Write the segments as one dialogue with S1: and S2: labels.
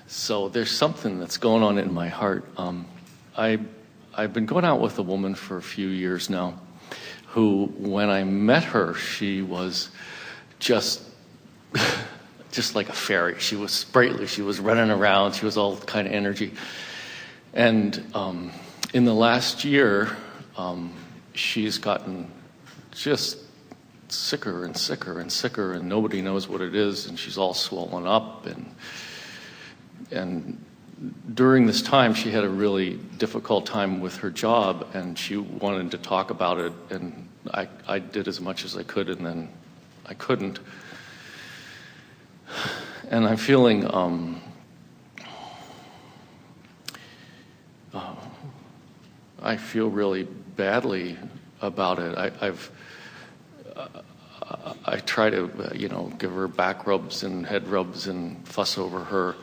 S1: So there's something that's going on in my heart. I've been going out with a woman for a few years now who, when I met her, she was just like a fairy. She was sprightly. She was running around. She was all kind of energy. And in the last year, she's gotten just sicker and sicker and sicker, and nobody knows what it is, and she's all swollen up. And during this time, she had a really difficult time with her job, and she wanted to talk about it, and I did as much as I could, and then I couldn't. And I'm feeling I feel really badly about it. I try to give her back rubs and head rubs and fuss over her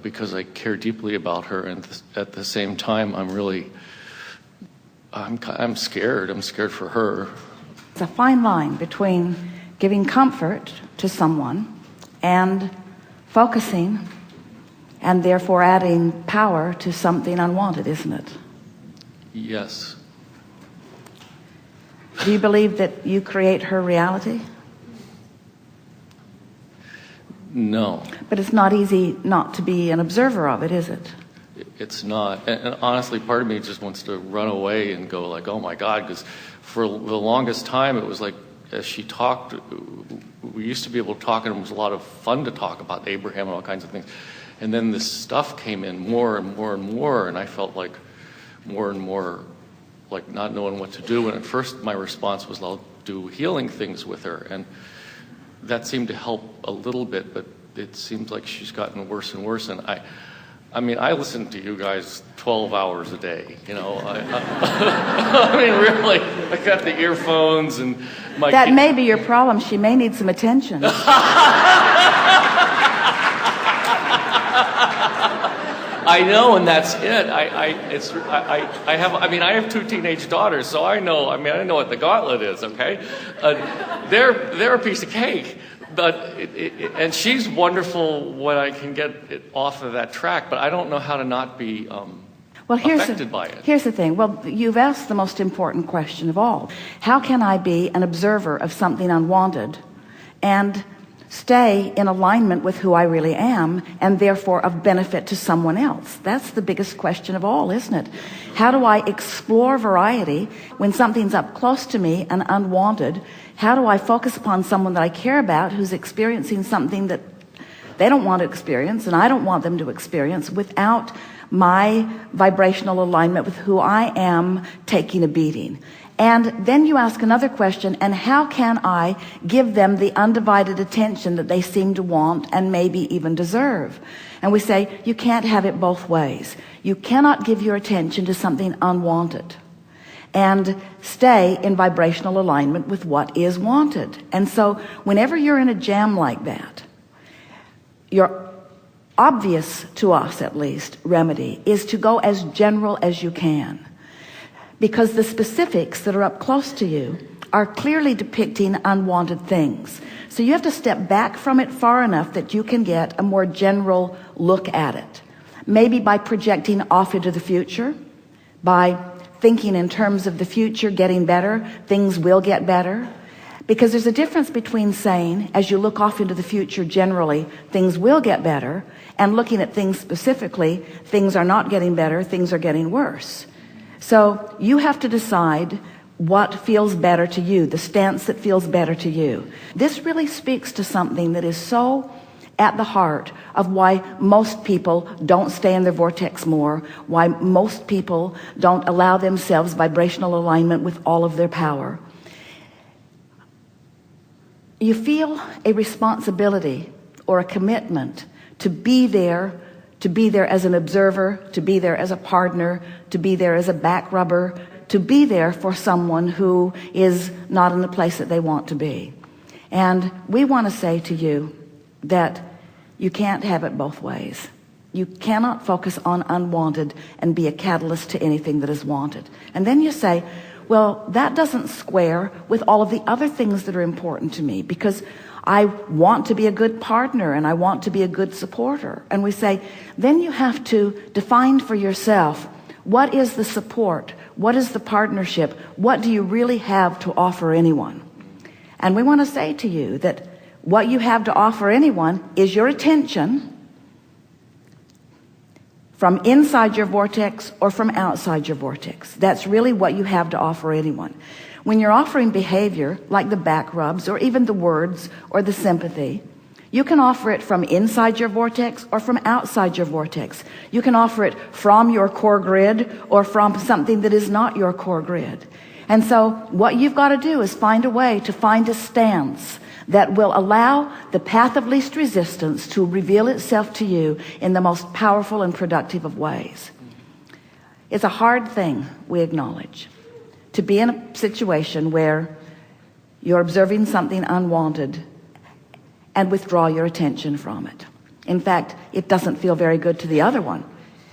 S1: because I care deeply about her, and at the same time I'm scared. I'm scared for her.
S2: It's a fine line between giving comfort to someone and focusing and therefore adding power to something unwanted, isn't it?
S1: Yes.
S2: Do you believe that you create her reality?
S1: No.
S2: But it's not easy not to be an observer of it, is it?
S1: It's not. And honestly, part of me just wants to run away and go like, oh my God, because for the longest time it was like, as she talked, we used to be able to talk, and it was a lot of fun to talk about Abraham and all kinds of things. And then this stuff came in more and more and more, and I felt like more and more like not knowing what to do. And at first my response was, I'll do healing things with her, and that seemed to help a little bit, but it seems like she's gotten worse and worse. And I mean, I listen to you guys 12 hours a day, I mean, really, I got the earphones and my...
S2: That may be your problem. She may need some attention.
S1: I know, and that's it. I have two teenage daughters, so I know what the gauntlet is. Okay, they're a piece of cake, but and she's wonderful when I can get it off of that track. But I don't know how to not be affected by it.
S2: Here's the thing. Well, you've asked the most important question of all: how can I be an observer of something unwanted, and stay in alignment with who I really am, and therefore of benefit to someone else? That's the biggest question of all, isn't it? How do I explore variety when something's up close to me and unwanted? How do I focus upon someone that I care about who's experiencing something that they don't want to experience and I don't want them to experience without my vibrational alignment with who I am taking a beating? And then you ask another question, and how can I give them the undivided attention that they seem to want and maybe even deserve? And we say, you can't have it both ways. You cannot give your attention to something unwanted and stay in vibrational alignment with what is wanted. And so whenever you're in a jam like that, your obvious, to us at least, remedy is to go as general as you can. Because the specifics that are up close to you are clearly depicting unwanted things. So you have to step back from it far enough that you can get a more general look at it. Maybe by projecting off into the future, by thinking in terms of the future getting better, things will get better. Because there's a difference between saying, as you look off into the future generally, things will get better, and looking at things specifically, things are not getting better, things are getting worse. So you have to decide what feels better to you, the stance that feels better to you. This really speaks to something that is so at the heart of why most people don't stay in their vortex more, why most people don't allow themselves vibrational alignment with all of their power. You feel a responsibility or a commitment to be there as an observer, to be there as a partner, to be there as a back rubber, to be there for someone who is not in the place that they want to be. And we want to say to you that you can't have it both ways. You cannot focus on unwanted and be a catalyst to anything that is wanted. And then you say, well, that doesn't square with all of the other things that are important to me, because I want to be a good partner and I want to be a good supporter. And we say, then you have to define for yourself, what is the support? What is the partnership? What do you really have to offer anyone? And we want to say to you that what you have to offer anyone is your attention from inside your vortex or from outside your vortex. That's really what you have to offer anyone. When you're offering behavior like the back rubs or even the words or the sympathy, you can offer it from inside your vortex or from outside your vortex. You can offer it from your core grid or from something that is not your core grid. And so what you've got to do is find a way to find a stance that will allow the path of least resistance to reveal itself to you in the most powerful and productive of ways. It's a hard thing, we acknowledge, to be in a situation where you're observing something unwanted and withdraw your attention from it. In fact, it doesn't feel very good to the other one.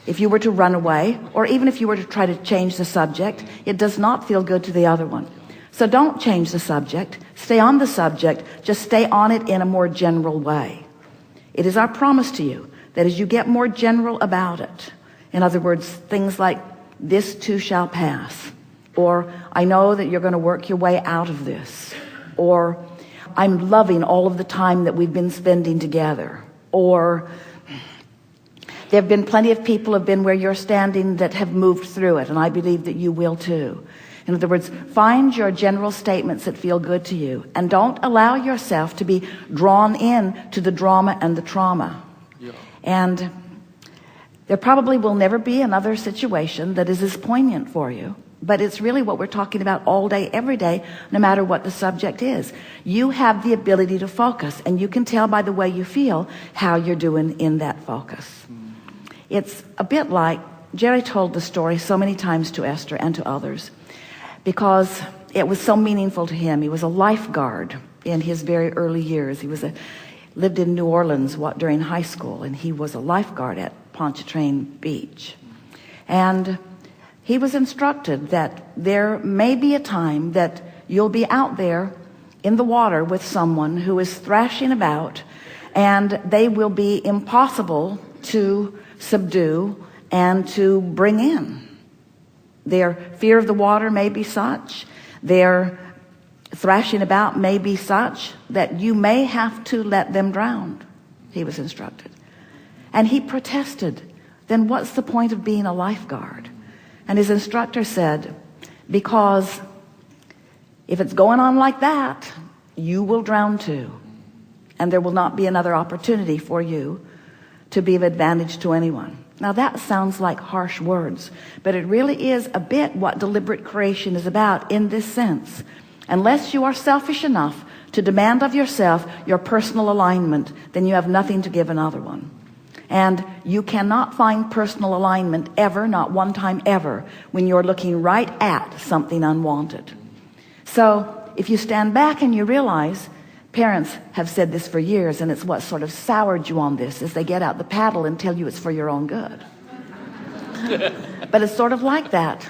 S2: If you were to run away, or even if you were to try to change the subject, it does not feel good to the other one. So don't change the subject. Stay on the subject. Just stay on it in a more general way. It is our promise to you that as you get more general about it, in other words, things like, this too shall pass, or I know that you're going to work your way out of this, or I'm loving all of the time that we've been spending together, or there have been plenty of people have been where you're standing that have moved through it, and I believe that you will too. In other words, find your general statements that feel good to you, and don't allow yourself to be drawn in to the drama and the trauma. Yeah. And there probably will never be another situation that is as poignant for you, but it's really what we're talking about all day, every day, no matter what the subject is. You have the ability to focus, and you can tell by the way you feel how you're doing in that focus. It's a bit like, Jerry told the story so many times to Esther and to others because it was so meaningful to him. He was a lifeguard in his very early years. He lived in New Orleans during high school, and he was a lifeguard at Pontchartrain Beach. And he was instructed that there may be a time that you'll be out there in the water with someone who is thrashing about, and they will be impossible to subdue and to bring in. Their fear of the water may be such, their thrashing about may be such that you may have to let them drown, he was instructed. And he protested, then what's the point of being a lifeguard? And his instructor said, because if it's going on like that, you will drown too. And there will not be another opportunity for you to be of advantage to anyone. Now that sounds like harsh words, but it really is a bit what deliberate creation is about in this sense. Unless you are selfish enough to demand of yourself your personal alignment, then you have nothing to give another one. And you cannot find personal alignment ever, not one time ever, when you're looking right at something unwanted. So if you stand back and you realize, parents have said this for years, and it's what sort of soured you on this, is they get out the paddle and tell you it's for your own good. But it's sort of like that.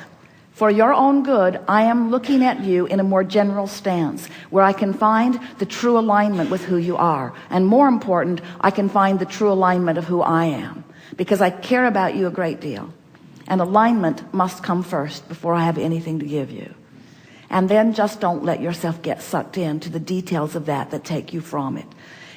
S2: For your own good, I am looking at you in a more general stance where I can find the true alignment with who you are. And more important, I can find the true alignment of who I am, because I care about you a great deal. And alignment must come first before I have anything to give you. And then just don't let yourself get sucked into the details of that take you from it.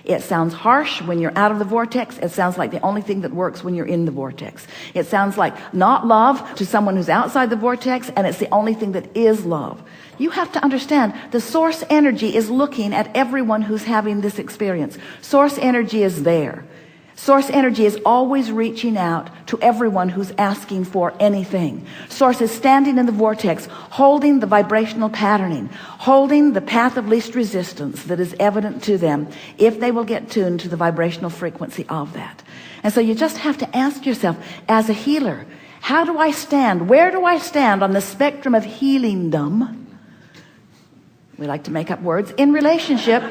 S2: It sounds harsh when you're out of the vortex. It sounds like the only thing that works when you're in the vortex. It sounds like not love to someone who's outside the vortex, and it's the only thing that is love. You have to understand the source energy is looking at everyone who's having this experience. Source energy is there. Source energy is always reaching out to everyone who's asking for anything. Source is standing in the vortex, holding the vibrational patterning, holding the path of least resistance that is evident to them if they will get tuned to the vibrational frequency of that. And so you just have to ask yourself, as a healer, how do I stand? Where do I stand on the spectrum of healingdom? We like to make up words in relationship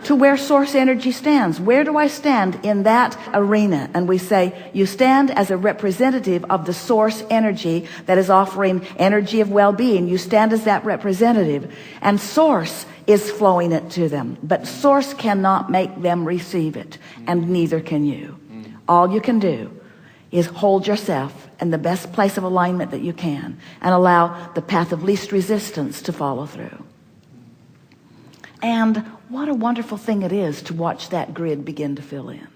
S2: to where source energy stands. Where do I stand in that arena? And we say, you stand as a representative of the source energy that is offering energy of well-being. You stand as that representative. And source is flowing it to them. But source cannot make them receive it. And neither can you. All you can do is hold yourself in the best place of alignment that you can and allow the path of least resistance to follow through. And what a wonderful thing it is to watch that grid begin to fill in.